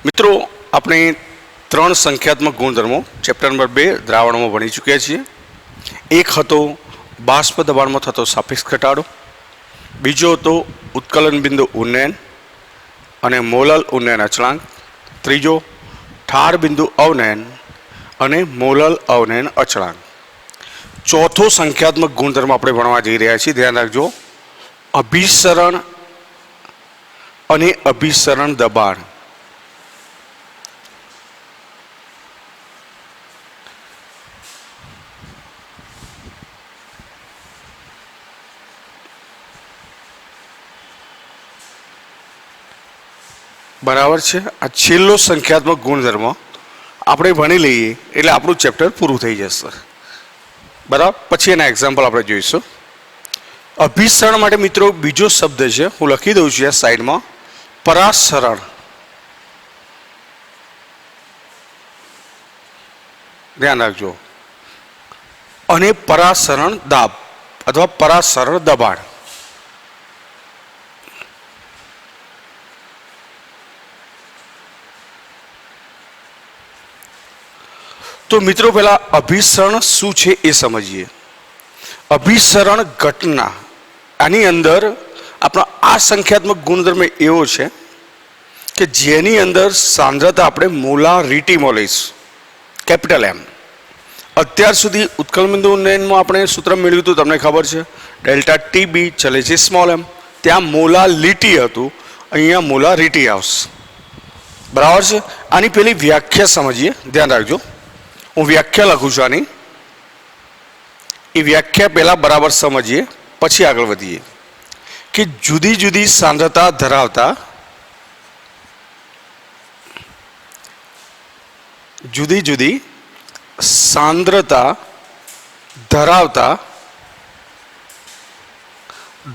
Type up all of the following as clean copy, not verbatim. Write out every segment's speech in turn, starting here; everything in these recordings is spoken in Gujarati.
મિત્રો આપણે ત્રણ સંખ્યાત્મક ગુણધર્મો ચેપ્ટર નંબર 2 દ્રાવણોમાં ભણી ચૂક્યા છીએ. એક હતો બાષ્પ દબાણમાં થતો સાપેક્ષ ઘટાડો, બીજો હતો ઉત્કલન બિંદુ ઉન્નયન અને મોલલ ઉન્નયન અચળાંક, ત્રીજો ઠાર બિંદુ અવનયન અને મોલલ અવનયન અચળાંક. ચોથો સંખ્યાત્મક ગુણધર્મ આપણે ભણવા જઈ રહ્યા છીએ. ધ્યાન રાખજો, અભિસરણ અને અભિસરણ દબાણ. બરાબર છે. આ છેલ્લો સંખ્યાત્મક ગુણધર્મ આપણે ભણી લઈએ એટલે આપણું ચેપ્ટર પૂરું થઈ જશે. બરાબર, પછી એના એક્ઝામ્પલ આપણે જોઈશું. અભિસરણ માટે મિત્રો બીજો શબ્દ છે, હું લખી દઉં છું આ સાઈડમાં, પરાસરણ. ધ્યાન રાખજો. અને પરાસરણ દાબ અથવા પરાસરણ દબાણ. તો મિત્રો પહેલા અભિસરણ શું છે એ સમજીએ. અભિસરણ ઘટના, આની અંદર આપણો આ સંખ્યાત્મક ગુણધર્મ એવો છે કે જેની અંદર સાંદ્રતા આપણે મોલારિટીમાં લઈશું, કેપિટલ એમ. અત્યાર સુધી ઉત્કલન બિંદુ ઉન્નયનમાં આપણે સૂત્ર મેળવ્યું હતું, તમને ખબર છે, ડેલ્ટા ટી બી ચલે છે સ્મોલ એમ. ત્યાં મોલાલિટી હતું, અહીંયા મોલારિટી આવશે. બરાબર છે. આની પેલી વ્યાખ્યા સમજીએ. ધ્યાન રાખજો, હું વ્યાખ્યા લખું છું આની. એ વ્યાખ્યા પહેલા બરાબર સમજીએ, પછી આગળ વધીએ. કે જુદી જુદી સાંદ્રતા ધરાવતા જુદી જુદી સાંદ્રતા ધરાવતા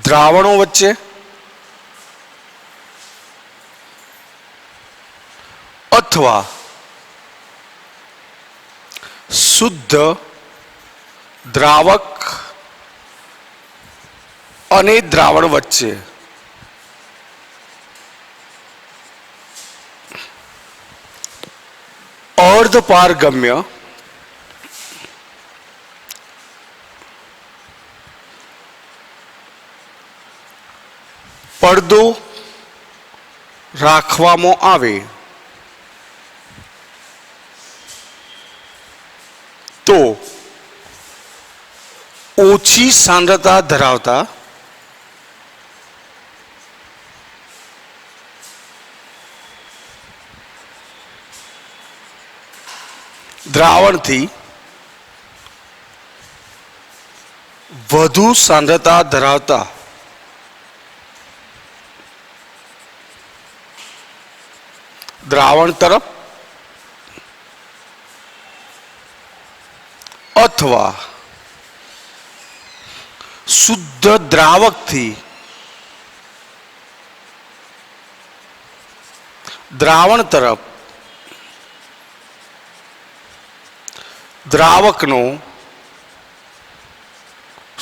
દ્રાવણો વચ્ચે અથવા શુદ્ધ દ્રાવક અને દ્રાવણ વચ્ચે અર્ધપારગમ્ય પડદો રાખવામાં આવે તો ઓછી સાંદ્રતા ધરાવતા દ્રાવણથી વધુ સાંદ્રતા ધરાવતા દ્રાવણ તરફ અથવા શુદ્ધ દ્રાવકથી દ્રાવણ તરફ દ્રાવકનો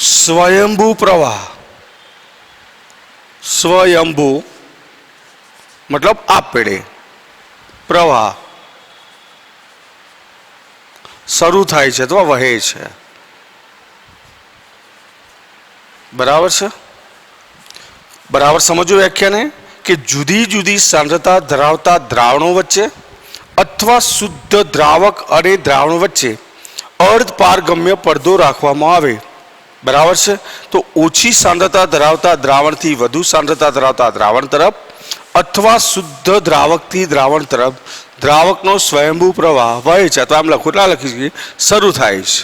સ્વયંભૂ પ્રવાહ, સ્વયંભૂ મતલબ આપેડે પ્રવાહ શરૂ થાય છે અથવા વહે છે. બરાબર છે. બરાબર સમજો વ્યાખ્યાને, કે જુદી જુદી સાંદ્રતા ધરાવતા દ્રાવણો વચ્ચે અથવા શુદ્ધ દ્રાવક અને દ્રાવણ વચ્ચે અર્ધપારગમ્ય પડદો રાખવામાં આવે. બરાબર છે. તો ઓછી સાંદ્રતા ધરાવતા દ્રાવણથી વધુ સાંદ્રતા ધરાવતા દ્રાવણ તરફ અથવા શુદ્ધ દ્રાવકથી દ્રાવણ તરફ દ્રાવકનો સ્વયંભૂ પ્રવાહ વહે છે, અથવા આમ લખું એટલે લખી શકીએ, શરૂ થાય છે.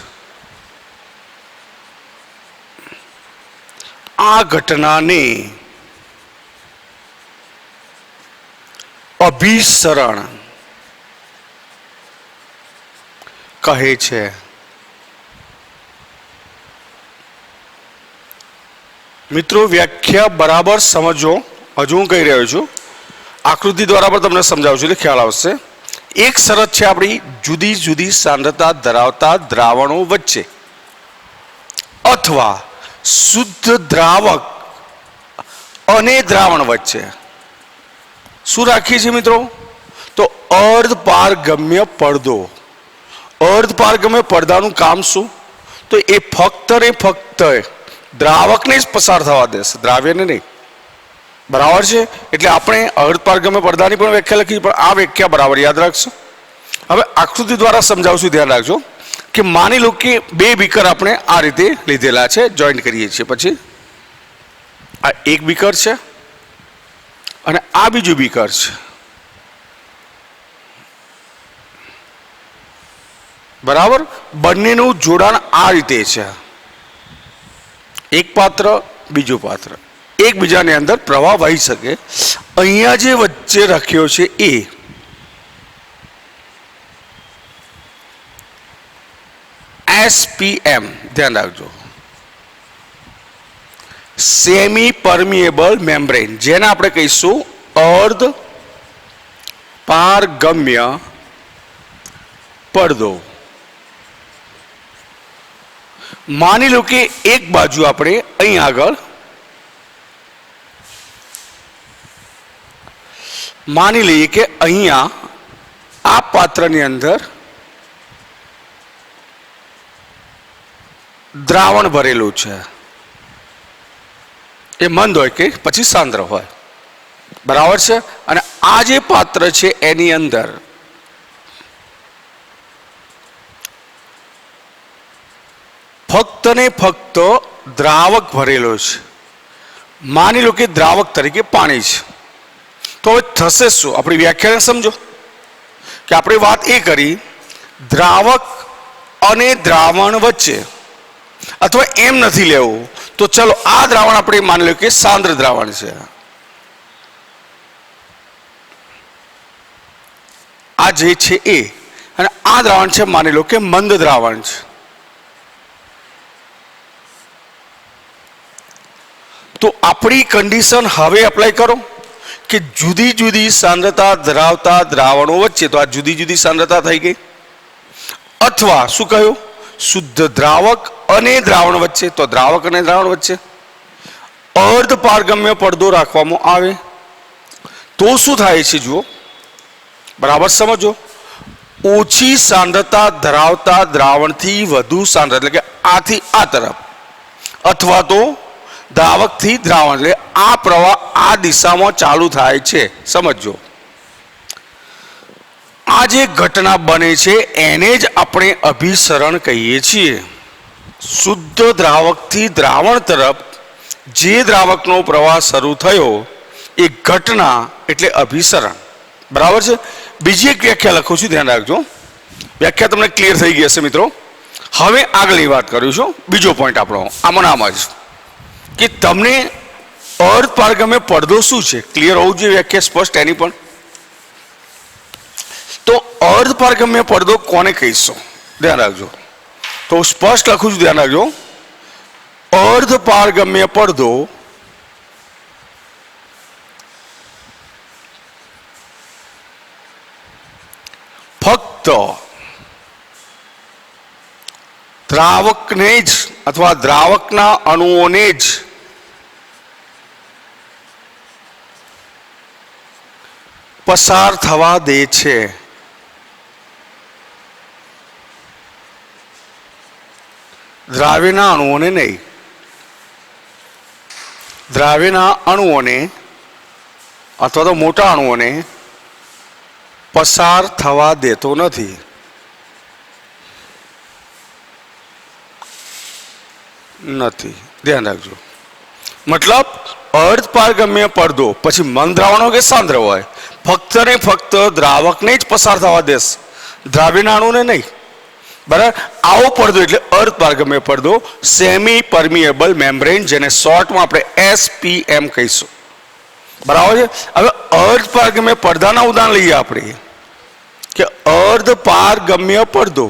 આ ઘટનાને અભિસરણ કહે છે. મિત્રો વ્યાખ્યા બરાબર સમજો. હજુ હું કહી રહ્યો છું, આકૃતિ દ્વારા પણ તમને સમજાવું છું એટલે ખ્યાલ આવશે. એક શરત છે આપણી, જુદી જુદી સાંદ્રતા ધરાવતા દ્રાવણો વચ્ચે અથવા શુદ્ધ દ્રાવક અને દ્રાવણ વચ્ચે શું રાખીએ છીએ મિત્રો? તો અર્ધપારગમ્ય પડદો. અર્ધપારગમ્ય પડદાનું કામ શું? તો એ ફક્ત ને ફક્ત દ્રાવકને જ પસાર થવા દેશે, દ્રાવ્યને નહીં. બરાબર છે? એટલે આપણે અર્ધપારગમ્ય પડદાની પણ વ્યાખ્યા લખી, પણ આ વ્યાખ્યા બરાબર યાદ રાખશો. હવે આકૃતિ દ્વારા સમજાવશું, ધ્યાન રાખજો. કે માની લો કે બે બીકર આપણે આ રીતે લીધેલા છે, જોઈન્ટ કરીએ છીએ. પછી આ એક બીકર છે અને આ બીજું બીકર છે. બરાબર? બંનેનું જોડાણ આ રીતે છે. એક પાત્ર, બીજું પાત્ર, એકબીજાની અંદર પ્રવાહ વહી શકે. અહીંયા જે વચ્ચે રાખ્યો છે એ SPM, ધ્યાન રાખજો, સેમી પરમિએબલ મેમ્બ્રેન, જેને આપણે કહીશું અર્ધ પારગમ્ય પડદો. માની લો કે એક બાજુ આપણે અહીં આગળ માની લઈએ કે અહીંયા આ પાત્રની અંદર દ્રાવણ ભરેલું છે. એ મંદ હોય કે પછી સાંદ્ર હોય. બરાબર છે? અને આ જે પાત્ર છે એની અંદર ફક્ત ને ફક્ત દ્રાવક ભરેલો છે. માની લો કે દ્રાવક તરીકે પાણી છે. તો હવે થશે શું? આપણી વ્યાખ્યાને સમજો કે આપણે વાત એ કરી દ્રાવક અને દ્રાવણ વચ્ચે, અથવા એમ નથી લેવું તો ચલો આ દ્રાવણ આપણે માની લો કે સાંદ્ર દ્રાવણ છે. આ જે છે એ, અને આ દ્રાવણ છે માની લો કે મંદ દ્રાવણ છે. તો આપણી કન્ડિશન હવે એપ્લાય કરો કે જુદી જુદી સાંદ્રતા ધરાવતા દ્રાવણો વચ્ચે, તો આ જુદી જુદી સાંદ્રતા થઈ ગઈ. અથવા શું કહ્યું? શુદ્ધ દ્રાવક અને દ્રાવણ વચ્ચે, તો દ્રાવક અને દ્રાવણ વચ્ચે અર્ધપારગમ્ય પડદો રાખવામાં આવે તો શું થાય છે? જુઓ, બરાબર સમજો. ઓછી સાંદ્રતા ધરાવતા દ્રાવણથી વધુ સાંદ્ર, એટલે કે આથી આ તરફ, અથવા તો દ્રાવકથી દ્રાવણ, એટલે આ પ્રવાહ આ દિશામાં ચાલુ થાય છે. સમજો, આ જે ઘટના બને છે એને જ આપણે અભિસરણ કહીએ છીએ. શુદ્ધ દ્રાવકથી દ્રાવણ તરફ જે દ્રાવકનો પ્રવાહ શરૂ થયો એ ઘટના એટલે અભિસરણ. બરાબર છે? બીજી એક વ્યાખ્યા લખું છું, ધ્યાન રાખજો. વ્યાખ્યા તમને ક્લિયર થઈ ગઈ હશે મિત્રો. હવે આગળની વાત કરું છું. બીજો પોઈન્ટ આપણો આમાં આમ જ કે તમને અર્ધપારગમ્ય પડદો શું છે ક્લિયર હોવું જોઈએ, વ્યાખ્યા સ્પષ્ટ એની પણ. તો અર્ધપારગમ્ય પડદો કોને કહીશું? ધ્યાન રાખજો. તો સ્પષ્ટ લખું છું, ધ્યાન રાખજો. અર્ધપારગમ્ય પડદો ફક્ત દ્રાવકને જ અથવા દ્રાવકના અણુઓને જ પસાર થવા દે છે. દ્રાવ્યના અણુઓને નહીં. દ્રાવ્યના અણુઓને અથવા તો મોટા અણુઓને પસાર થવા દેતો નથી. ધ્યાન રાખજો. મતલબ અર્ધપારગમ્ય પડદો પછી મંદ દ્રાવણ હોય કે સાંદ્ર હોય, ફક્ત ને ફક્ત દ્રાવકને જ પસાર થવા દેશ, દ્રાવ્યના અણુને નહીં. બરાબર? આવો પડદો એટલે અર્ધપારગમ્ય પડદો, સેમી પરમિએબલ મેમ્બ્રેન, જેને શોર્ટમાં આપણે SPM કહીશું. બરાબર છે? હવે અર્ધપારગમ્ય પડદાના ઉદાહરણ લઈએ આપણે કે અર્ધપારગમ્ય પડદો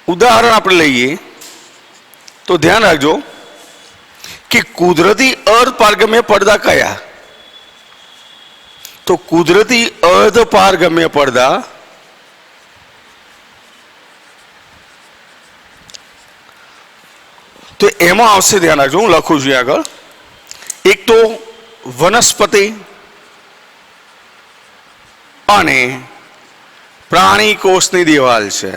ઉદાહરણ આપણે લઈએ તો ધ્યાન રાખજો કે કુદરતી અર્ધપારગમ્ય પડદા કયા? તો કુદરતી અર્ધપારગમ્ય પડદા તો એમાં આવશે, ધ્યાન રાખજો, હું લખું છું આગળ, એક તો વનસ્પતિ અને પ્રાણી કોષની દિવાલ છે.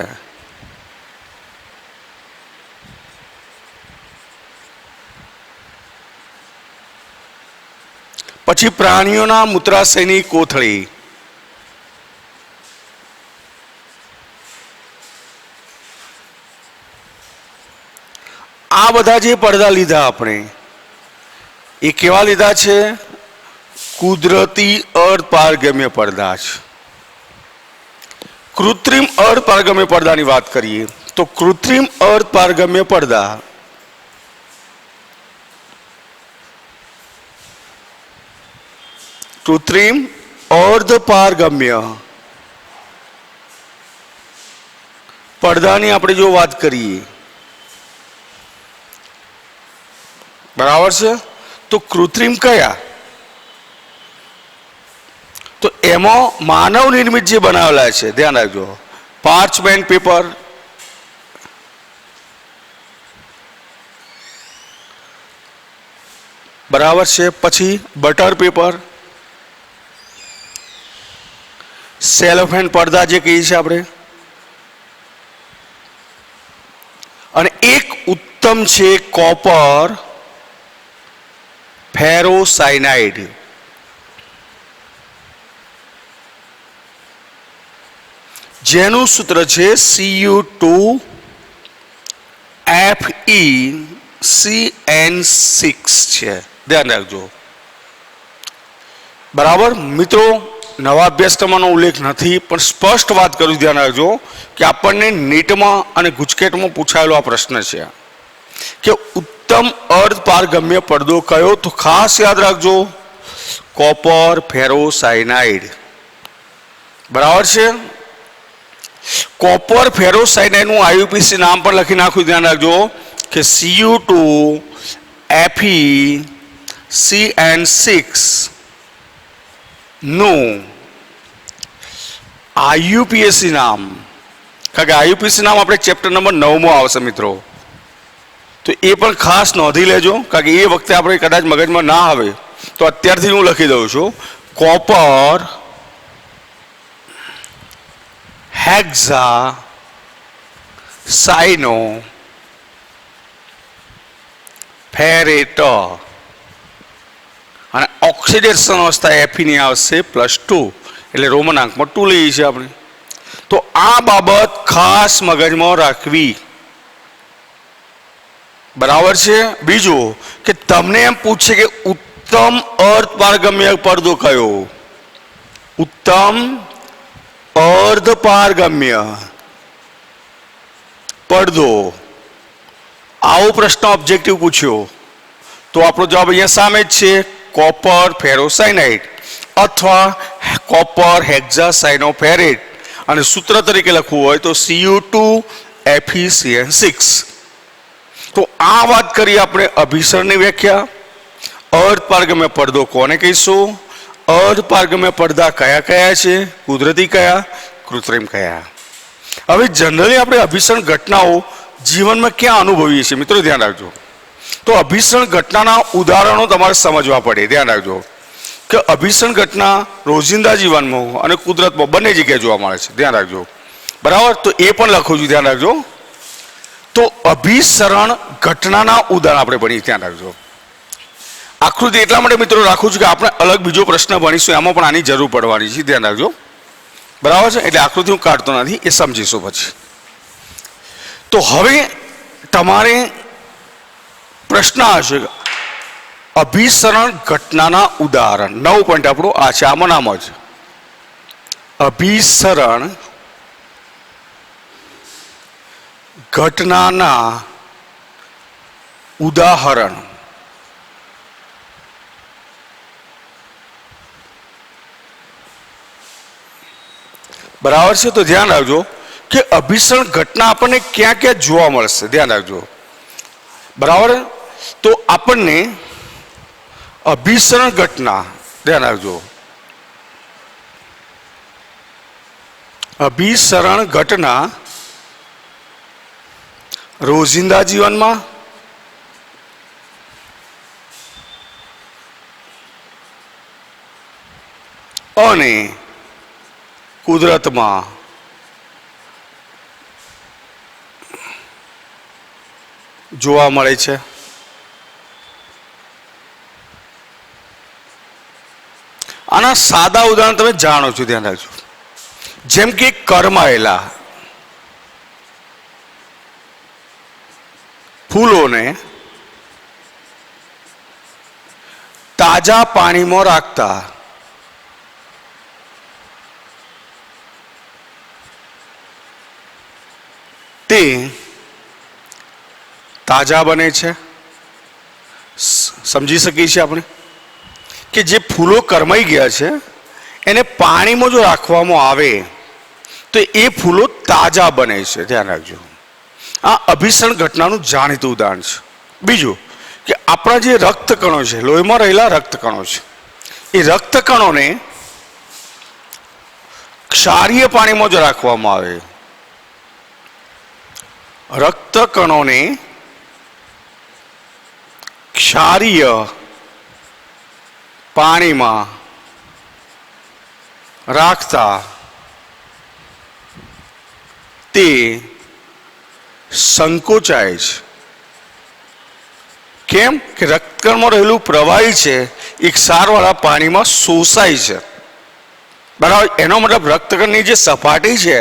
પછી પ્રાણીઓના મૂત્રાશયની કોથળી, આ બધા જે પડદા લીધા આપણે એ કેવા લીધા છે? કુદરતી અર્ધપારગમ્ય પડદા છે. કૃત્રિમ અર્ધપારગમ્ય પડદાની વાત કરીએ તો કૃત્રિમ અર્ધપારગમ્ય પડદા કૃત્રિમ અર્ધપારગમ્ય પડદાની આપણે જો વાત કરીએ, બરાબર છે, તો કૃત્રિમ કયા? તો એમાં માનવ નિર્મિત જે બનાવેલા છે, ધ્યાન રાખજો, પાર્ચમેન્ટ પેપર, બરાબર છે, પછી બટર પેપર, સેલોફેન પડદા જે કહીએ છીએ આપણે, અને એક ઉત્તમ છે કોપર ફેરોસાયનાઇડ. જેનું સૂત્ર છે Cu2FeCN6 છે. ધ્યાન રાખજો. બરાબર મિત્રો, નવા અભ્યાસક્રમનો ઉલ્લેખ નથી, પણ સ્પષ્ટ વાત કરું, ધ્યાન રાખજો કે આપણને નીટમાં અને ગુજકેટમાં પૂછાયેલો આ પ્રશ્ન છે કે ઉત્તમ અર્ધપારગમ્ય પડદો કયો? તો ખાસ યાદ રાખજો, કોપર ફેરોસાયનાઇડ. બરાબર છે. કોપર ફેરોસાયનાઇડનું આઈયુપીસી નામ પણ લખી નાખ્યું, ધ્યાન રાખજો કે Cu2FeCN6 નું આઈયુપીએસી નામ, કારણ કે આઈયુપીએસી નામ આપણે ચેપ્ટર નંબર 9 આવશે મિત્રો, તો એ પણ ખાસ નોંધી લેજો, કારણ કે એ વખતે આપણે કદાચ મગજમાં ના આવે તો અત્યારથી હું લખી દઉં છું. કોપર હેક્ઝા સાઇનો ફેરેટ અને ઓક્સિડેશન અવસ્થા એફીની આવશે +2, એટલે રોમન અંકમાં 2 લઈએ છીએ આપણે. તો આ બાબત ખાસ મગજમાં રાખવી. બરાબર છે. બીજું કે તમને એમ પૂછે કે ઉત્તમ અર્ધપારગમ્ય પડદો કયો? ઉત્તમ અર્ધપારગમ્ય પડદો, આવો પ્રશ્ન ઓબ્જેક્ટિવ પૂછ્યો તો આપણો જવાબ અહીંયા સામે જ છે, કોપર ફેરોસાયનાઇડ અથવા કોપર હેક્ઝાસાયનોફેરેટ, અને સૂત્ર તરીકે લખવું હોય તો Cu2FeCN6. તો આ વાત કરી આપણે અભિસરણની વ્યાખ્યા. અર્ધપારગમ્ય પડદો કોને કહીશું? અર્ધપારગમ્ય પડદા કયા કયા છે? કુદરતી કયા, કૃત્રિમ કયા? હવે જનરલી આપણે અભિસરણ ઘટનાઓ જીવનમાં ક્યાં અનુભવીએ છીએ મિત્રો? ધ્યાન રાખજો. તો અભિસરણ ઘટનાના ઉદાહરણો તમારે સમજવા પડે. ધ્યાન રાખજો કે અભિસરણ ઘટના રોજિંદા જીવનમાં અને કુદરતમાં બંને જગ્યાએ જોવા મળે છે. ધ્યાન રાખજો. બરાબર, તો એ પણ લખું છું, ધ્યાન રાખજો. તો અભિસરણ ઘટનાના ઉદાહરણ આપણે ભણીએ, ધ્યાન રાખજો. આકૃતિ એટલા માટે મિત્રો રાખું છું કે આપણે અલગ બીજો પ્રશ્ન ભણીશું, એમાં પણ આની જરૂર પડવાની છે. ધ્યાન રાખજો. બરાબર છે, એટલે આકૃતિ હું કાઢતો નથી, એ સમજીશું પછી. તો હવે તમારે પ્રશ્ન આવશે, અભિસરણ ઘટનાના ઉદાહરણ. 9 પોઈન્ટ આપણું આ છે, આમાં નામ જ અભિસરણ ઘટનાના ઉદાહરણ. બરાબર છે. તો ધ્યાન રાખજો કે અભિસરણ ઘટના આપણને ક્યાં ક્યાં જોવા મળશે. ધ્યાન રાખજો. બરાબર, તો આપણને અભિસરણ ઘટના, ધ્યાન રાખજો, અભિસરણ ઘટના રોજિંદા જીવનમાં અને કુદરતમાં જોવા મળે છે. આના સાદા ઉદાહરણ તમે જાણો છો, ધ્યાન રાખજો. જેમ કે કરમાયેલા ફૂલોને તાજા પાણીમાં રાખતા તે તાજા બને છે. સમજી શકીએ છીએ આપણે કે જે ફૂલો કરમાઈ ગયા છે એને પાણીમાં જો રાખવામાં આવે તો એ ફૂલો તાજા બને છે. ધ્યાન રાખજો. આ અભિસરણ ઘટનાનું જાણીતું ઉદાહરણ છે. બીજું કે આપણા જે રક્તકણો છે, લોહીમાં રહેલા રક્તકણો છે, એ રક્તકણોને ક્ષારીય પાણીમાં જો રાખવામાં આવે, રક્તકણોને ક્ષારીય પાણીમાં રાખતા તે સંકોચાય છે. કેમ કે રક્તકણમાં રહેલું પ્રવાહી છે એ ક્ષારવાળા પાણીમાં શોષાય છે. બરાબર. એનો મતલબ રક્તકણની જે સપાટી છે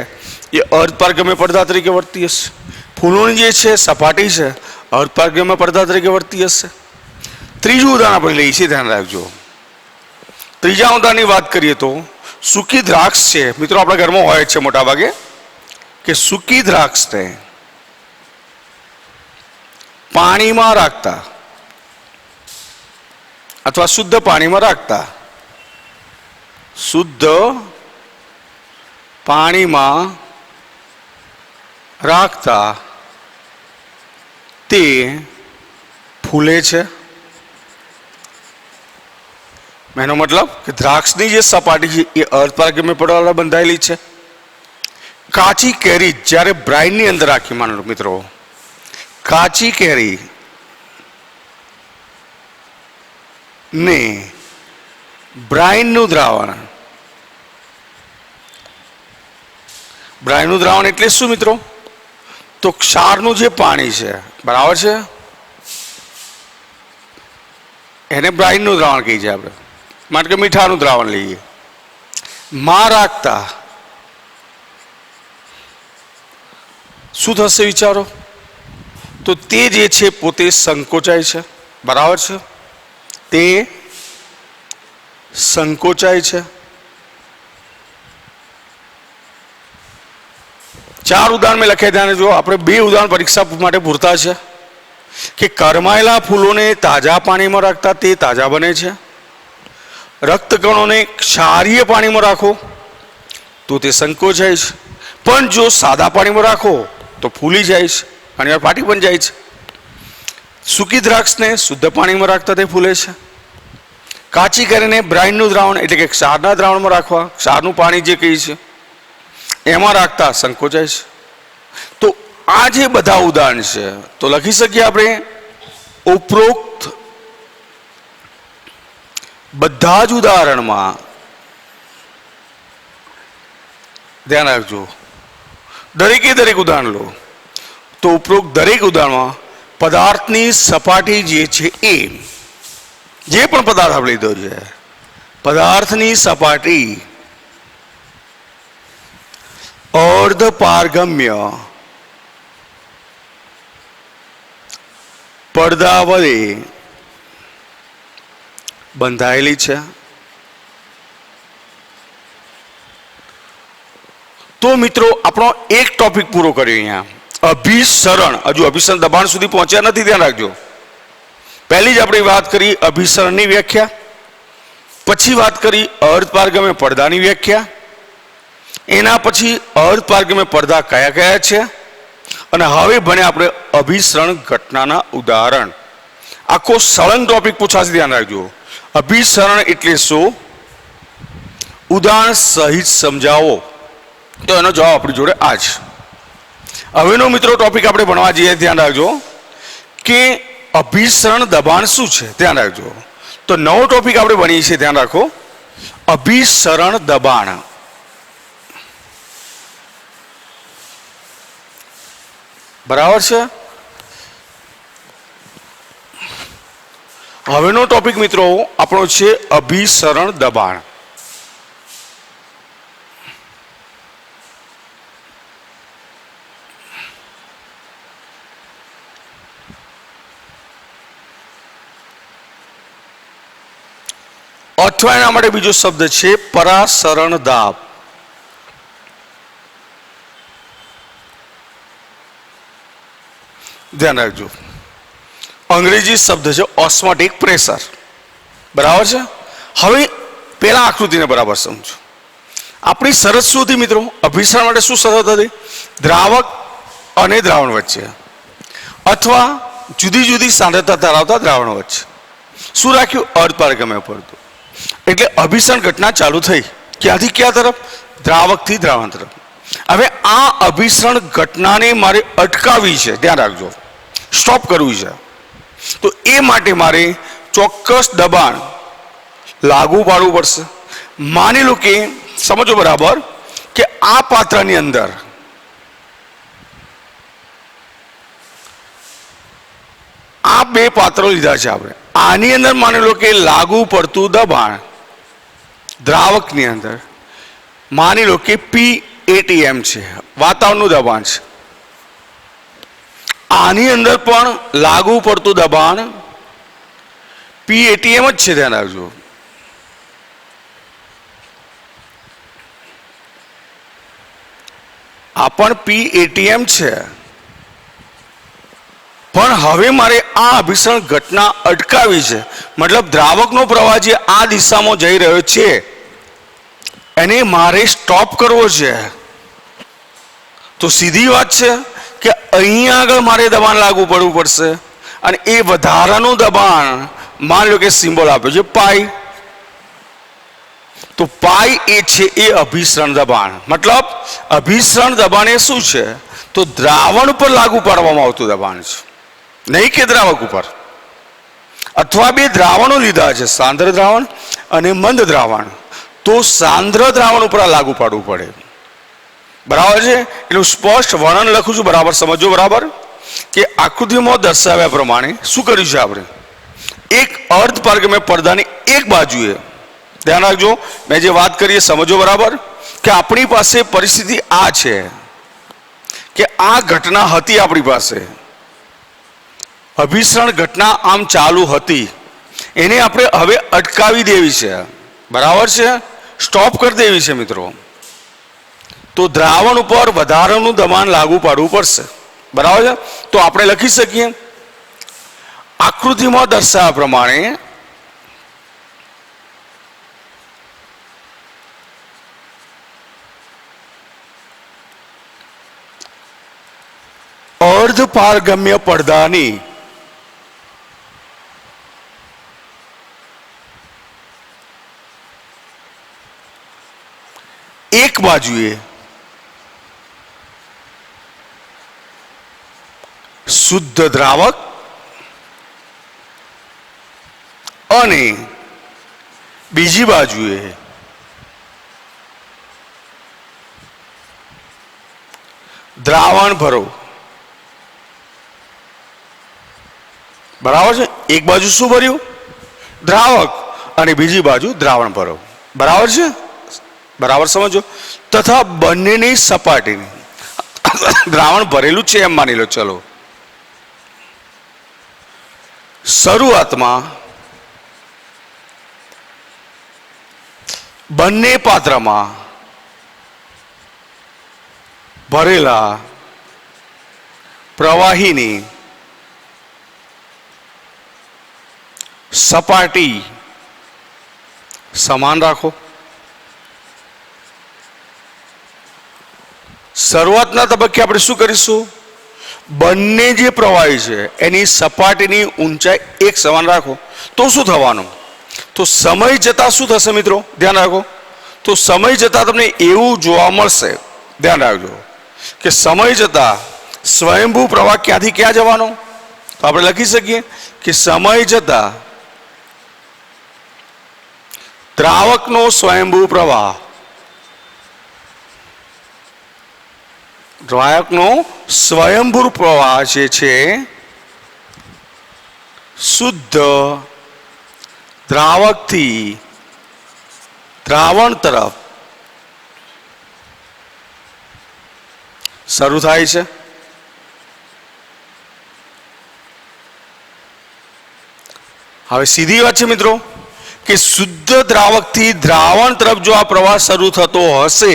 એ અર્ધપારગમ્ય પડદા તરીકે વર્તી હશે. ફૂલોની જે છે સપાટી છે અર્ધપારગમ્ય પડદા તરીકે વર્તી હશે. ત્રીજું ઉદાહરણ આપણે લઈએ છીએ, ધ્યાન રાખજો. ત્રીજા ઉદાહરણની વાત કરીએ તો સૂકી દ્રાક્ષ છે. મિત્રો આપણા ઘરમાં હોય છે મોટા ભાગે કે સૂકી દ્રાક્ષને પાણીમાં રાખતા અથવા શુદ્ધ પાણીમાં રાખતા, શુદ્ધ પાણીમાં રાખતા તે ફૂલે છે. એનો મતલબ કે દ્રાક્ષની જે સપાટી છે એ અર્ધપારગમ્ય પડવાળા બંધાયેલી છે. કાચી કેરી જ્યારે બ્રાઇનની અંદર રાખી, માનો લો મિત્રો, કાચી કેરી ને બ્રાઇનનું દ્રાવણ, બ્રાઇનનું દ્રાવણ એટલે શું મિત્રો? તો ક્ષારનું જે પાણી છે, બરાબર છે, એને બ્રાઇનનું દ્રાવણ કહીએ છીએ આપણે. માટે કે મીઠાનું દ્રાવણ લઈએ, માં રાખતા શું થશે વિચારો? તો તે જે છે પોતે સંકોચાય છે. બરાબર છે, તે સંકોચાય છે. 4 ઉદાહરણ મેં લખ્યા, ધ્યાન જો. આપણે 2 ઉદાહરણ પરીક્ષા માટે પૂરતા છે કે કરમાયેલા ફૂલોને તાજા પાણીમાં રાખતા તે તાજા બને છે. રક્તકણોને ક્ષારીય પાણીમાં રાખો તો તે સંકોચાય છે. પણ જો સાદા પાણીમાં રાખો તો ફૂલી જાય છે, ઘણી વાર ફાટી પણ જાય છે. સૂકી દ્રાક્ષને શુદ્ધ પાણીમાં રાખતા તે ફૂલે છે. કાચી કરીને બ્રાઇનનું દ્રાવણ એટલે કે ક્ષારના દ્રાવણમાં રાખવા, ક્ષારનું પાણી જે કહીએ છે એમાં રાખતા સંકોચાય છે. તો આ જે બધા ઉદાહરણ છે તો લખી શકીએ આપણે ઉપરોક્ત બધા જ ઉદાહરણમાં, ધ્યાન રાખજો, દરેકે દરેક ઉદાહરણ લો તો ઉપરોક્ત દરેક ઉદાહરણમાં પદાર્થની સપાટી જે છે એ, જે પણ પદાર્થ આપણે લીધો છે, પદાર્થની સપાટી અર્ધપારગમ્ય પડદા વડે બંધાયેલી છે. તો મિત્રો આપણો એક ટોપિક પૂરો કર્યો અહીંયા, અભિસરણ. હજુ અભિસરણ દબાણ સુધી પહોંચ્યા નથી, ધ્યાન રાખજો. પહેલી જ આપણે વાત કરી અભિસરણની વ્યાખ્યા, પછી વાત કરી અર્ધપારગમ્ય પડદાની વ્યાખ્યા, એના પછી અર્ધપારગમ્ય પડદા કયા કયા છે, અને હવે ભણે આપણે અભિસરણ ઘટનાના ઉદાહરણ. આખો સળંગ ટોપિક પૂછાશે, ધ્યાન રાખજો. અભિસરણ એટલે શું? ઉદાહરણ સહિત સમજાવો. તો એનો જવાબ આપણી જોડે આ જ. હવેનો મિત્રો ટોપિક આપણે ભણવા જઈએ, ધ્યાન રાખજો કે અભિસરણ દબાણ શું છે, ધ્યાન રાખજો. તો નવો ટોપિક આપણે ભણીએ છીએ, ધ્યાન રાખો. અભિસરણ દબાણ. બરાબર છે. હવેનો ટોપિક મિત્રો આપણો છે અભિસરણ દબાણ. અથવા એના માટે બીજો શબ્દ છે પરાસરણ દાબ. ધ્યાન રાખજો, અંગ્રેજી શબ્દ છે ઓસ્મોટિક પ્રેશર. બરાબર છે. હવે પેલા આકૃતિને બરાબર સમજો. આપણી શરત શું હતી મિત્રો? અભિસરણ માટે શું શરત હતી? દ્રાવક અને દ્રાવણ વચ્ચે અથવા જુદી જુદી સાંદ્રતા ધરાવતા દ્રાવણો વચ્ચે શું રાખ્યું? અર્ધપારગમ્ય પડતું. એટલે અભિસરણ ઘટના ચાલુ થઈ. ક્યાંથી ક્યાં તરફ? દ્રાવકથી દ્રાવણ તરફ. હવે આ અભિસરણ ઘટનાને મારે અટકાવવી છે. ધ્યાન રાખજો, સ્ટોપ કરવું છે. તો એ માટે મારે ચોક્કસ દબાણ લાગુ પાડવું પડશે. માની લો કે, સમજો બરાબર, કે આ પાત્રની અંદર આ બે પાત્રો લીધા છે આપણે. આની અંદર માની લો કે લાગુ પડતું દબાણ દ્રાવકની અંદર માની લો કે PATM છે, વાતાવરણનું દબાણ છે. આની અંદર પણ લાગુ પડતું દબાણ PATM જ છે. ધ્યાન રાખજો. આ પણ PATM છે. પણ હવે મારે આ અભિસરણ ઘટના અટકાવી છે. મતલબ દ્રાવકનો પ્રવાહ જે આ દિશામાં જઈ રહ્યો છે એને મારે સ્ટોપ કરવો છે. તો સીધી વાત છે કે અહીંયા આગળ મારે દબાણ લાગુ પડવું પડશે. અને એ વધારાનું દબાણ માની લો કે સિમ્બોલ આપ્યો છે પાઈ. તો પાઈ એ છે એ અભિસરણ દબાણ. મતલબ અભિસરણ દબાણ એ શું છે? તો દ્રાવણ પર લાગુ પાડવામાં આવતું દબાણ છે, નહીં કે દ્રાવક ઉપર. અથવા બે દ્રાવણો લીધા છે, સાંદ્ર દ્રાવણ અને મંદ દ્રાવણ. તો સાંદ્ર દ્રાવણ ઉપર લાગુ પાડવું પડે. બરાબર છે. એનું સ્પષ્ટ વર્ણન લખું છું, બરાબર સમજો. બરાબર કે આકૃતિમાં દર્શાવ્યા પ્રમાણે શું કર્યું છે આપણે? એક અર્ધપારગમ્ય પડદાની એક બાજુએ, ધ્યાન રાખજો, મેં જે વાત કરી એ સમજો. બરાબર કે આપણી પાસે પરિસ્થિતિ આ છે કે આ ઘટના હતી આપણી પાસે, અભિસરણ ઘટના આમ ચાલુ હતી, એને આપણે હવે અટકાવી દેવી છે. બરાબર છે, સ્ટોપ કરી દેવી છે મિત્રો. તો દ્રાવણ ઉપર વધારાનું દબાણ લાગુ પાડવું પડશે. બરાબર છે. તો આપણે લખી શકીએ આકૃતિમાં દર્શાવ્યા પ્રમાણે અર્ધપારગમ્ય પડદાની એક બાજુએ શુદ્ધ દ્રાવક અને બીજી બાજુએ દ્રાવણ ભરો. બરાબર છે. એક બાજુ શું ભર્યું? દ્રાવક, અને બીજી બાજુ દ્રાવણ ભરો. બરાબર છે. બરાબર સમજો. તથા બંનેની સપાટીની દ્રાવણ ભરેલું છે એમ માની લો. ચલો, શરૂઆતમાં બંને પાત્રમાં ભરેલા પ્રવાહીની સપાટી સમાન રાખો. શરૂઆતના તબક્કે આપણે શું કરીશું? બંને જે પ્રવાહી છે એની સપાટીની ઊંચાઈ એક સમાન રાખો. તો શું થવાનું? તો સમય જતાં શું થશે મિત્રો? ધ્યાન રાખો. તો સમય જતાં તમને એવું જોવા મળશે, ધ્યાન રાખજો, કે સમય જતાં સ્વયંભૂ પ્રવાહ ક્યાંથી ક્યાં જવાનો? તો આપણે લખી શકીએ કે સમય જતાં દ્રાવકનો સ્વયંભૂ પ્રવાહ, દ્રાવકનો સ્વયંભૂ પ્રવાહ જે છે શુદ્ધ દ્રાવકથી દ્રાવણ તરફ શરૂ થાય છે. હવે સીધી વાત છે મિત્રો કે શુદ્ધ દ્રાવકથી દ્રાવણ તરફ જો આ પ્રવાહ શરૂ થતો હશે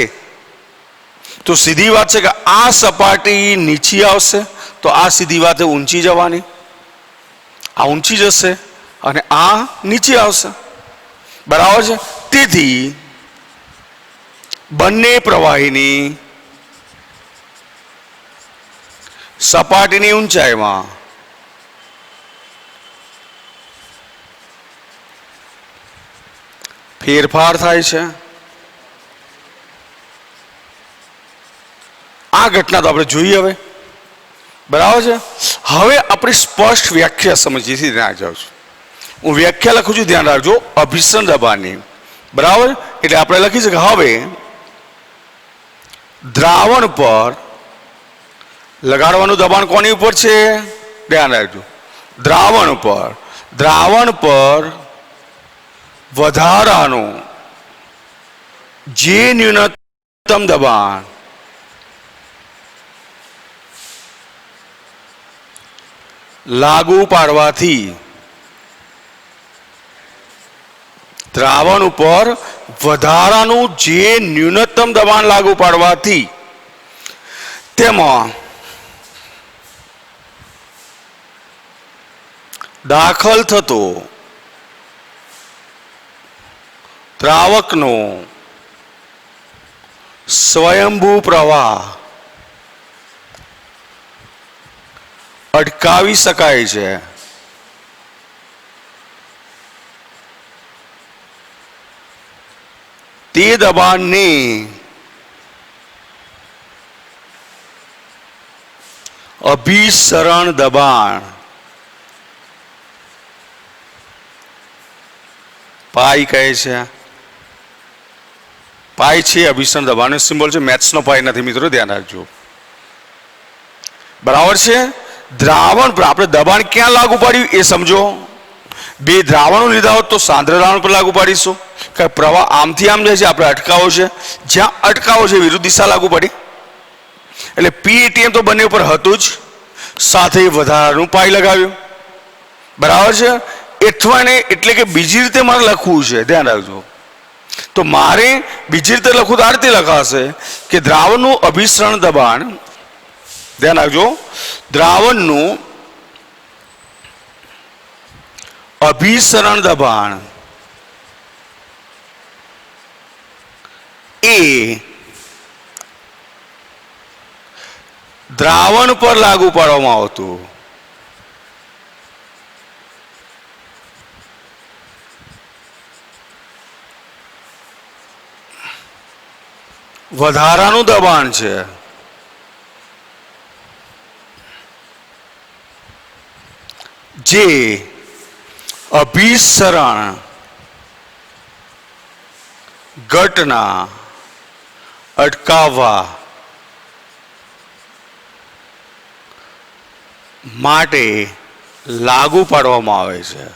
તો સીધી વાત છે કે આ સપાટી નીચી આવશે તો આ સીધી વાત ઊંચી જવાની, આ ઊંચી જશે અને આ નીચે આવશે. બરાબર છે. તેથી બંને પ્રવાહીની સપાટીની ઊંચાઈમાં ફેરફાર થાય છે. આ ઘટના તો આપણે જોઈએ હવે. બરાબર છે. હવે આપણે સ્પષ્ટ વ્યાખ્યા સમજીએ છીએ. ધ્યાન જાઉં છું, હું વ્યાખ્યા લખું છું, ધ્યાન રાખજો. અભિસરણ દબાણની, બરાબર, એટલે આપણે લખી છે કે હવે દ્રાવણ પર લગાડવાનું દબાણ કોની ઉપર છે? ધ્યાન રાખજો, દ્રાવણ પર વધારાનું જે ન્યૂનતમ દબાણ લાગુ પાડવાથી, દ્રાવણ ઉપર વધારાનું જે ન્યૂનતમ દબાણ લાગુ પાડવાથી તેમાં દાખલ થતો દ્રાવકનો સ્વયંભૂ પ્રવાહ અટકાવી શકાય છે. તે દબાણને અભિસરણ દબાણ પાઈ કહે છે. પાઈ છે અભિસરણ દબાણનો સિમ્બોલ છે, મેથ્સનો પાઈ નથી મિત્રો, ધ્યાન રાખજો. બરાબર છે. દ્રાવણ પર આપણે દબાણ ક્યાં લાગુ પાડ્યું એ સમજો. બે દ્રાવણો લીધા હોત તો સાંદ્ર દ્રાવણ પર લાગુ પાડીશું, કે પ્રવાહ આમથી આમ જાય છે, આપણે અટકાવો છે, જ્યાં અટકાવો છે વિરુદ્ધ દિશા લાગુ પાડી. એટલે પીએટીએમ તો બંને ઉપર હતું જ, સાથે વધારાનું પાઈ લગાવ્યું. બરાબર છે. એટલે એટલે કે બીજી રીતે મારે લખવું છે, ધ્યાન રાખજો. તો મારે બીજી રીતે લખવું તો આ રીતે લખાશે કે દ્રાવણનું અભિસરણ દબાણ, ધ્યાન રાખજો, દ્રાવણનું અભિસરણ દબાણ એ દ્રાવણ પર લાગુ પાડવામાં આવતું વધારાનું દબાણ છે. જે અભિસરણ ઘટના અટકાવવા માટે લાગુ પાડવામાં આવે છે.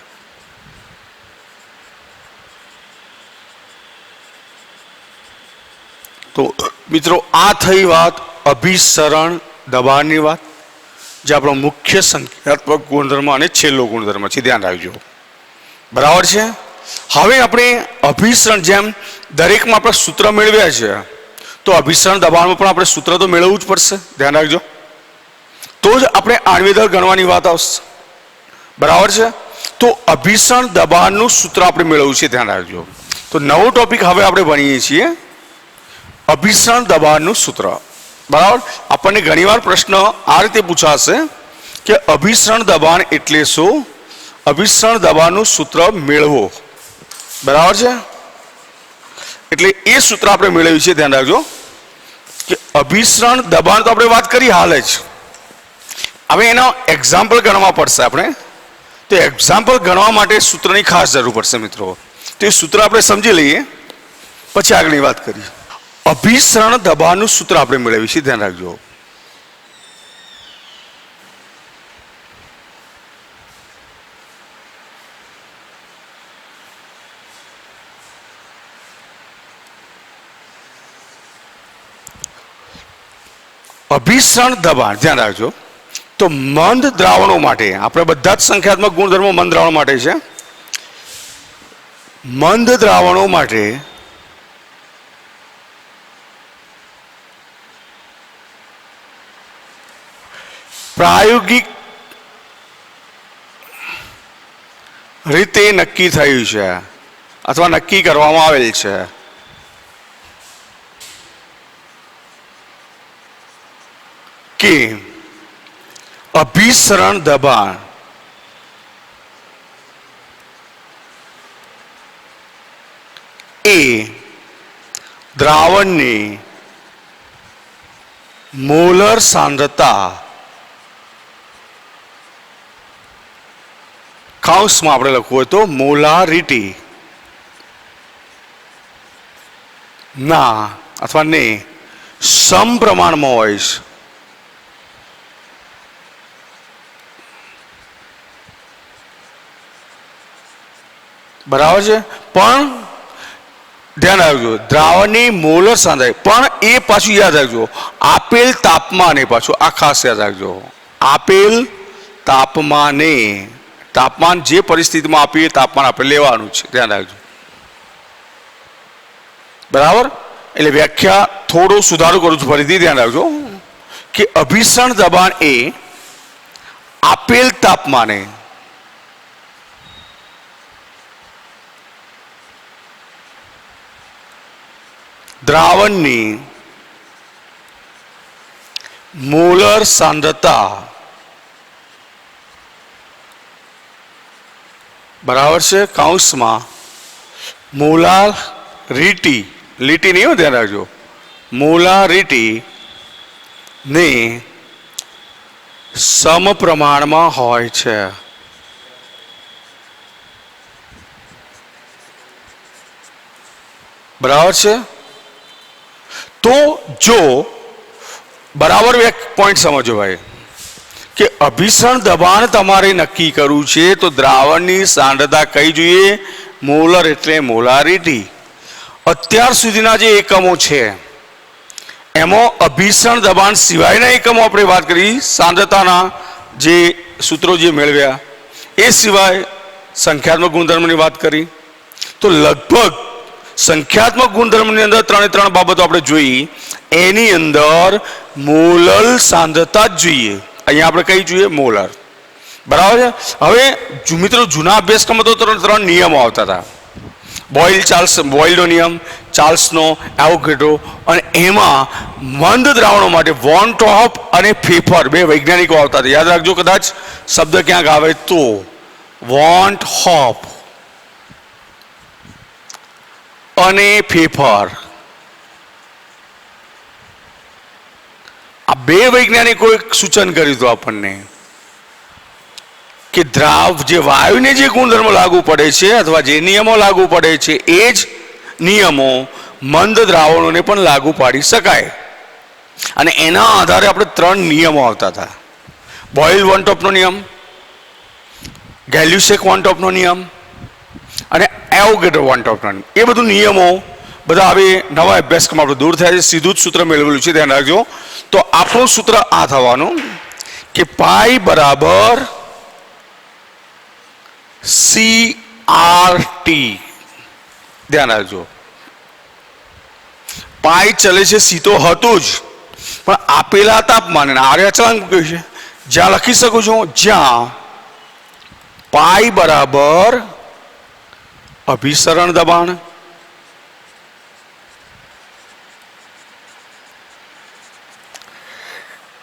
તો મિત્રો આ થઈ વાત અભિસરણ દબાણની વાત, જે આપણો મુખ્ય સંખ્યાત્મક ગુણધર્મ અને છેલ્લો ગુણધર્મ છે, ધ્યાન રાખજો. બરાબર છે. હવે આપણે અભિસરણ, જેમ દરેકમાં આપણે સૂત્ર મેળવ્યા છે, તો અભિસરણ દબાણમાં પણ આપણે સૂત્ર તો મેળવવું જ પડશે, ધ્યાન રાખજો. તો જ આપણે આણ્વીય દળ ગણવાની વાત આવશે. બરાબર છે. તો અભિસરણ દબાણનું સૂત્ર આપણે મેળવવું છે, ધ્યાન રાખજો. તો નવો ટોપિક હવે આપણે ભણીએ છીએ, અભિસરણ દબાણનું સૂત્ર. બરાબર. આપણને ઘણીવાર પ્રશ્ન આ રીતે પૂછાશે કે અભિસરણ દબાણ એટલે શું, અભિસરણ દબાણનું સૂત્ર મેળવો. બરાબર છે. એટલે એ સૂત્ર આપણે મેળવ્યું છે, ધ્યાન રાખજો કે અભિસરણ દબાણ તો આપણે વાત કરી હાલ જ. હવે એનો એક્ઝામ્પલ ગણવા પડશે આપણે. તો એક્ઝામ્પલ ગણવા માટે સૂત્રની ખાસ જરૂર પડશે મિત્રો. તો એ સૂત્ર આપણે સમજી લઈએ, પછી આગળની વાત કરીએ. અભિસરણ દબાણનું સૂત્ર આપણે મેળવીશું, ધ્યાન રાખજો. અભિસરણ દબાણ ધ્યાન રાખજો. તો મંદ દ્રાવણો માટે આપણે બધા જ સંખ્યાત્મક ગુણધર્મો મંદ દ્રાવણો માટે છે. મંદ દ્રાવણો માટે પ્રાયોગિક રીતે નક્કી થયું છે અથવા નક્કી કરવામાં આવેલ છે કે અભિસરણ દબાણ એ દ્રાવણની મોલર સાંદ્રતા કૌંસમાં આપણે લખવું હોય તો મોલારિટી ના અથવા ને સમપ્રમાણમાં હોય છે. બરાબર છે. પણ ધ્યાન રાખજો, દ્રાવણની મોલર સાંદ્રતા, પણ એ પાછું યાદ રાખજો આપેલ તાપમાને, પાછું આ ખાસ યાદ રાખજો, આપેલ તાપમાને, તાપમાન જે પરિસ્થિતિમાં આપીએ તાપમાન આપણે લેવાનું છે, ધ્યાન રાખજો. બરાબર. એટલે વ્યાખ્યા થોડો સુધારો કરું છું, ફરીથી ધ્યાન રાખજો કે અભિસરણ દબાણ એ આપેલ તાપમાને દ્રાવણની મોલર સાંદ્રતા, બરાબર છે, કૌંસમાં મોલારિટી, લીટી નહીં, ધ્યાન રાખજો, મોલારિટી ને સમપ્રમાણમાં હોય છે. બરાબર છે. તો જો બરાબર એક પોઈન્ટ સમજો ભાઈ કે અભિસરણ દબાણ તમારે નક્કી કરવું છે તો દ્રાવણની સાંદ્રતા કઈ જોઈએ? મોલર એટલે મોલારિટી. અત્યાર સુધીના જે એકમો છે એમાં અભિસરણ દબાણ સિવાયના એકમો આપણે વાત કરી, સાંદ્રતાના જે સૂત્રો જે મેળવ્યા એ સિવાય સંખ્યાત્મક ગુણધર્મની વાત કરી. તો લગભગ સંખ્યાત્મક ગુણધર્મની અંદર 3 બાબતો આપણે જોઈ. એની અંદર મોલર સાંદ્રતા જ જોઈએ. અહીંયા આપણે કઈ જોઈએ? મોલર. બરાબર છે. હવે મિત્રો જૂના અભ્યાસક્રમમાં તો 3 નિયમો આવતા હતા. બોઇલનો નિયમ, ચાર્લ્સનો, એવોગાડ્રો, અને એમાં મંદ દ્રાવણો માટે વોન ટોપ અને ફેફર બે વૈજ્ઞાનિકો આવતા હતા. યાદ રાખજો, કદાચ શબ્દ ક્યાંક આવે તો વોન ટોપ અને ફેફર, આ બે વૈજ્ઞાનિકોએ સૂચન કર્યું હતું આપણને કે જે વાયુને જે ગુણધર્મો લાગુ પડે છે અથવા જે નિયમો લાગુ પડે છે એ જ નિયમો મંદ દ્રાવણોને પણ લાગુ પાડી શકાય. અને એના આધારે આપણે 3 નિયમો આવતા હતા. બોઇલ વન ટોપનો નિયમ, ગેલ્યુસેક વન ટોપનો નિયમ અને એવોગાડ્રો વન ટોપનો નિયમ. એ બધું નિયમો બધા હવે નવા અભ્યાસક્રમમાં આપણે દૂર થયા છે. સીધું જ સૂત્ર મેળવેલું છે, ધ્યાન રાખજો. તો આપણું સૂત્ર આ થવાનું કે પાઈ બરાબર CRT. ધ્યાન રાખજો, પાઈ ચલે છે સી તો હતું જ, પણ આપેલા તાપમાને આરે અચળાંક મૂક્યો છે. જ્યાં લખી શકું છું, જ્યાં પાઈ બરાબર અભિસરણ દબાણ,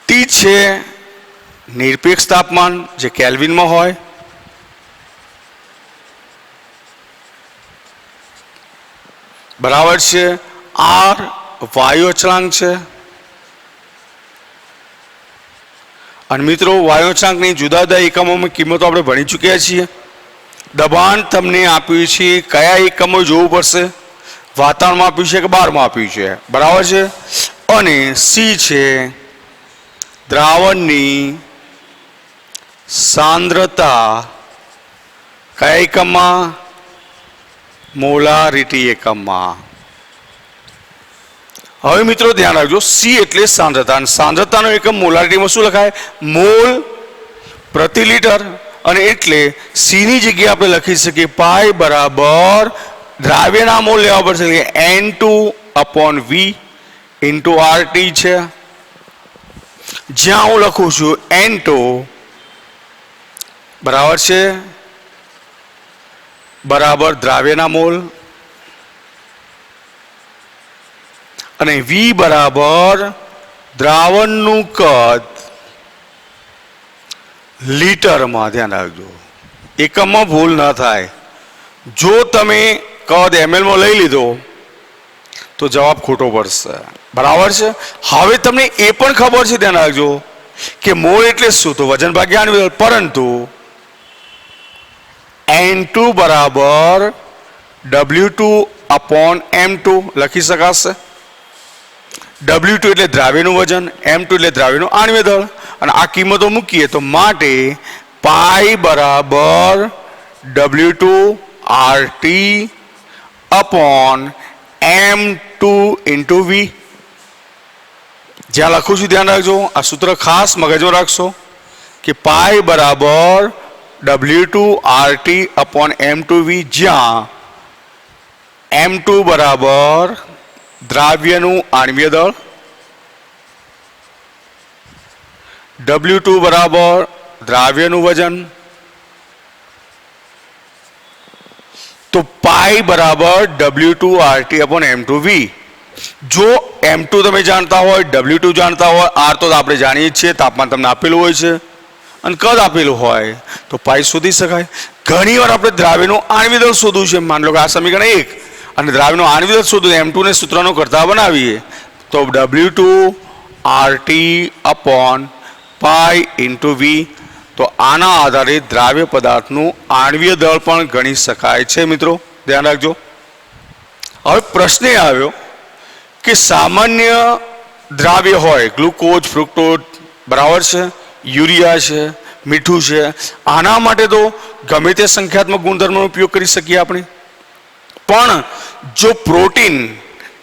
ટી છે નિરપેક્ષ તાપમાન જે કેલ્વિનમાં હોય, બરાબર છે, આર વાયુ અચળાંક છે. અને મિત્રો વાયુ અચળાંકની જુદા જુદા એકમોમાં કિંમતો આપણે ભણી ચૂક્યા છીએ. દબાણ તમને આપ્યું છે કયા એકમમાં જોવું પડશે, વાતાવરણમાં આપ્યું છે કે બહારમાં આપ્યું છે, બરાબર છે. અને સી છે દ્રાવણની સાંદ્રતા કયા એકમમાં, મોલારિટી એકમમાં. હવે મિત્રો ધ્યાન રાખજો, સી એટલે સાંદ્રતા, અને સાંદ્રતાનો એકમ મોલારિટીમાં શું લખાય, મોલ પ્રતિ લીટર. અને એટલે સી ની જગ્યાએ આપણે લખી શકીએ પાઈ બરાબર દ્રાવ્યના મોલ લેવા પડશે, N2/V ઇન્ટુ RT છે. જ્યાં હું લખું છું N2 બરાબર છે બરાબર દ્રાવ્યના મોલ અને V બરાબર દ્રાવણનું કદ લીટરમાં. ધ્યાન રાખજો, એકમમાં ભૂલ ન થાય. જો તમે કદ ml માં લઈ લીધો તો જવાબ ખોટો પડશે, બરાબર છે. હવે તમને એ પણ ખબર છે, ધ્યાન રાખજો, કે મોલ એટલે શું, તો વજન ભાગ્યા આણ્વિક દળ, પરંતુ N2 બરાબર W2/M2 લખી શકાશે. W2 એટલે દ્રાવ્યનું વજન, M2 એટલે દ્રાવ્યનું આણ્વિક દળ, અને આ કિંમતો મૂકીએ તો માટે પાઈ બરાબર W2 RT M2 into V. જ્યાં લખું છું ધ્યાન રાખજો, આ સૂત્ર ખાસ મગજમાં રાખશો કે પાઈ બરાબર W2 RT M2V, જ્યાં M2 બરાબર દ્રાવ્યનું આણ્વીય દળ, W2 બરાબર દ્રાવ્યનું વજન, તો પાઈ બરાબર W2 RT M2V. જો M2 તમે જાણતા હોય, W2 જાણતા હોય, R તો આપણે જાણીએ છીએ, તાપમાન તમને આપેલું હોય છે અને કદ આપેલું હોય તો પાઈ શોધી શકાય. ઘણી વાર આપણે દ્રાવ્યનું આણ્વિક દળ શોધવું છે. માની લો કે આ સમીકરણ 1 અને દ્રાવ્યનું આણ્વિક દળ શોધવું, M2 ને સૂત્રનો કરતા બનાવીએ તો W2 RT પાઈ ઇન્ટુ V. તો આના આધારે દ્રાવ્ય પદાર્થનું આણ્વીય દળ પણ ગણી શકાય છે. મિત્રો ધ્યાન રાખજો. હવે પ્રશ્ન એ આવ્યો કે સામાન્ય દ્રાવ્ય હોય, ગ્લુકોઝ, ફ્રુક્ટોઝ, બરાબર છે, યુરિયા છે, મીઠું છે, આના માટે તો ગમે તે સંખ્યાત્મક ગુણધર્મનો ઉપયોગ કરી શકીએ આપણે. પણ જો પ્રોટીન,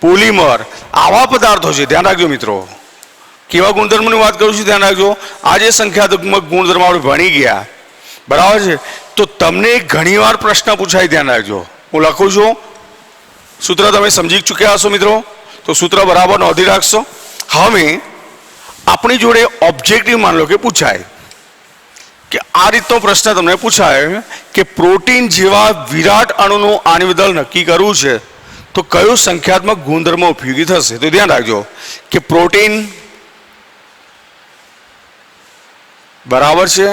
પોલિમર આવા પદાર્થો છે, ધ્યાન રાખજો મિત્રો, કેવા ગુણધર્મોની વાત કરું છું, ધ્યાન રાખજો. આ જે સંખ્યાત્મક ગુણધર્મ આપણે ભણી ગયા, બરાબર છે, તો તમને ઘણીવાર પ્રશ્ન પૂછાય, ધ્યાન રાખજો. હું લખું છું, સૂત્ર તમે સમજી ચૂક્યા હશો મિત્રો, તો સૂત્ર બરાબર નોંધી રાખશો. હવે આપણી જોડે ઓબ્જેક્ટિવ માન લો કે પૂછાય કે આ રીતનો પ્રશ્ન તમને પૂછાય કે પ્રોટીન જેવા વિરાટ અણુનું આણ્વિક દળ નક્કી કરવું છે તો કયો સંખ્યાત્મક ગુણધર્મ ઉપયોગી થશે. તો ધ્યાન રાખજો કે પ્રોટીન બરાબર છે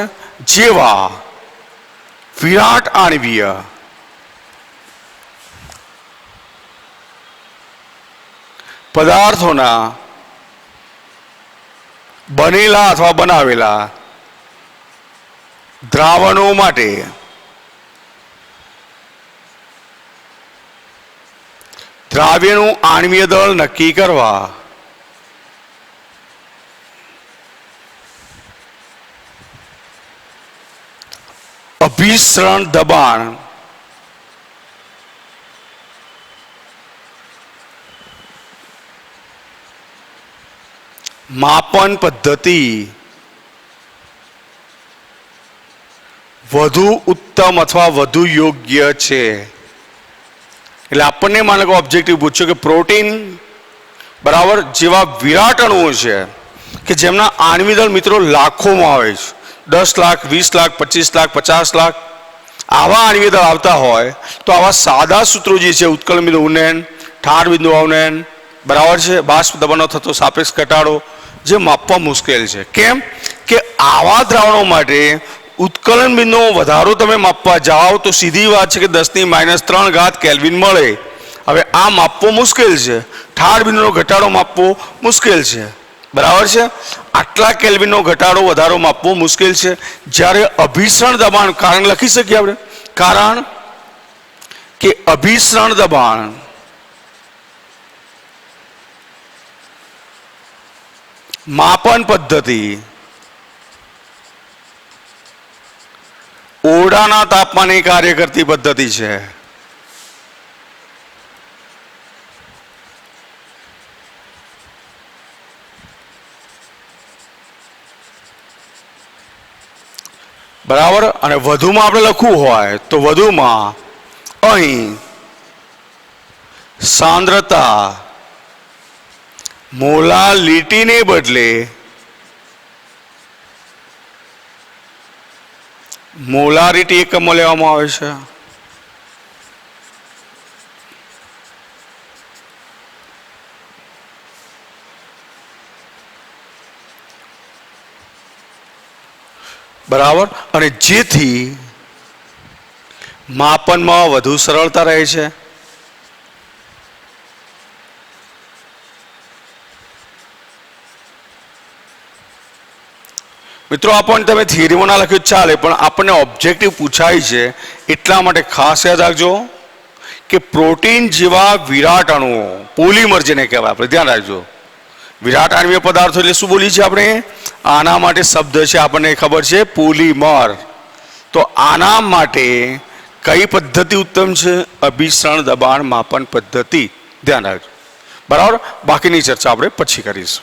જેવા વિરાટ આણ્વીય પદાર્થોના બનેલા અથવા બનાવેલા દ્રાવણો માટે દ્રાવ્યનું આણ્વીય દળ નક્કી કરવા અભિસરણ દબાણ માપન પદ્ધતિ વધુ ઉત્તમ અથવા વધુ યોગ્ય છે. એટલે આપણને માનો કે ઓબ્જેક્ટિવ પૂછ્યો કે પ્રોટીન બરાબર જેવા વિરાટ અણુઓ છે કે જેમના આણ્વીય દળ મિત્રો લાખોમાં આવે છે, 10 લાખ, 20 લાખ, 25 લાખ, 50 લાખ આવા આણ્વીય દળ આવતા હોય તો આવા સાદા સૂત્રો જે છે, ઉત્કલન બિંદુ ઉન્નયન, ઠાર બિંદુ અવનયન, બરાબર છે, બાષ્પ દબાણનો થતો સાપેક્ષ ઘટાડો, જે માપવા મુશ્કેલ છે. કેમ કે આવા દ્રાવણો માટે ઉત્કલન બિંદુનો વધારો તમે માપવા જાઓ તો સીધી વાત છે કે 10⁻³ કેલ્વિન મળે. હવે આ માપવો મુશ્કેલ છે, ઠાર બિંદુનો ઘટાડો માપવો મુશ્કેલ છે, બરાબર છે, આટલા કેલ્વિનનો ઘટાડો વધારો માપવો મુશ્કેલ છે. જ્યારે અભિસરણ દબાણ કારણ લખી શકીએ આપણે, કારણ કે અભિસરણ દબાણ માપન પદ્ધતિ ઓરડાના તાપમાને કાર્ય કરતી પદ્ધતિ છે. બરાબર. અને વધુમાં આપણે લખવું હોય તો વધુમાં અહીં સાંદ્રતા મોલાલિટીને બદલે મોલારિટી એકમમાં લેવામાં આવે છે. બરાબર. અને જેથી માપનમાં વધુ સરળતા રહે છે. મિત્રો આપણને તમે થિયરીમાં ના લખ્યું ચાલે, પણ આપણને ઓબ્જેક્ટિવ પૂછાય છે એટલા માટે ખાસ યાદ રાખજો કે પ્રોટીન જેવા વિરાટ અણુઓ, પોલીમર જેને કહેવાય, આપણે ધ્યાન રાખજો. વિરાટ આણ્વીય પદાર્થો એટલે શું બોલી છે આપણે? આના માટે શબ્દ છે આપણને ખબર છે, પોલીમર. તો આના માટે કઈ પદ્ધતિ ઉત્તમ છે? અભિસરણ દબાણ માપન પદ્ધતિ. ધ્યાન રાખજો. બરાબર. બાકીની ચર્ચા આપણે પછી કરીશું.